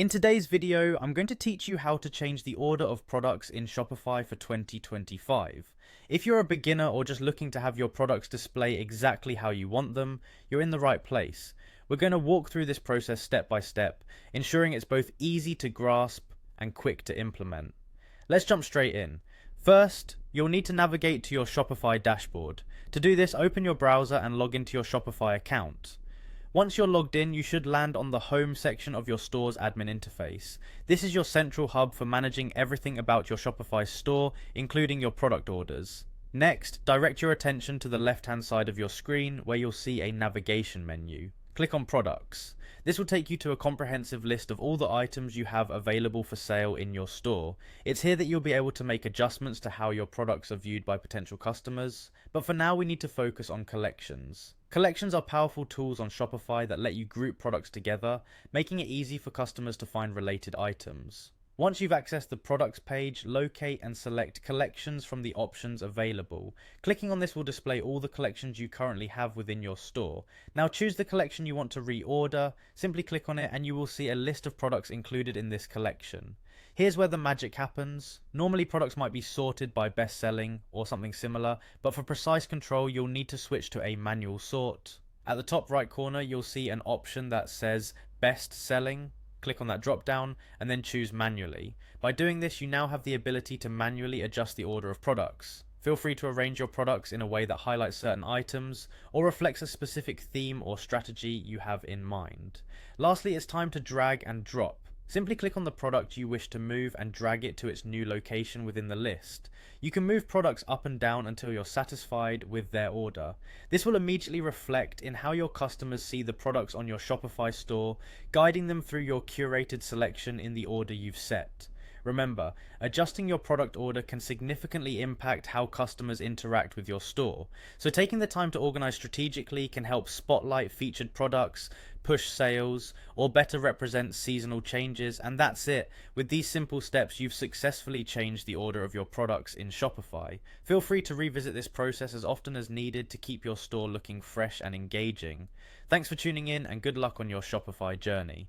In today's video, I'm going to teach you how to change the order of products in Shopify for 2025. If you're a beginner or just looking to have your products display exactly how you want them, you're in the right place. We're going to walk through this process step by step, ensuring it's both easy to grasp and quick to implement. Let's jump straight in. First, you'll need to navigate to your Shopify dashboard. To do this, open your browser and log into your Shopify account. Once you're logged in, you should land on the home section of your store's admin interface. This is your central hub for managing everything about your Shopify store, including your product orders. Next, direct your attention to the left-hand side of your screen where you'll see a navigation menu. Click on Products. This will take you to a comprehensive list of all the items you have available for sale in your store. It's here that you'll be able to make adjustments to how your products are viewed by potential customers, but for now we need to focus on collections. Collections are powerful tools on Shopify that let you group products together, making it easy for customers to find related items. Once you've accessed the products page, locate and select collections from the options available. Clicking on this will display all the collections you currently have within your store. Now choose the collection you want to reorder, simply click on it and you will see a list of products included in this collection. Here's where the magic happens. Normally products might be sorted by best selling or something similar, but for precise control you'll need to switch to a manual sort. At the top right corner you'll see an option that says best selling. Click on that drop down and then choose manually. By doing this, you now have the ability to manually adjust the order of products. Feel free to arrange your products in a way that highlights certain items or reflects a specific theme or strategy you have in mind. Lastly, it's time to drag and drop. Simply click on the product you wish to move and drag it to its new location within the list. You can move products up and down until you're satisfied with their order. This will immediately reflect in how your customers see the products on your Shopify store, guiding them through your curated selection in the order you've set. Remember, adjusting your product order can significantly impact how customers interact with your store. So taking the time to organize strategically can help spotlight featured products, push sales, or better represent seasonal changes, and that's it. With these simple steps, you've successfully changed the order of your products in Shopify. Feel free to revisit this process as often as needed to keep your store looking fresh and engaging. Thanks for tuning in and good luck on your Shopify journey.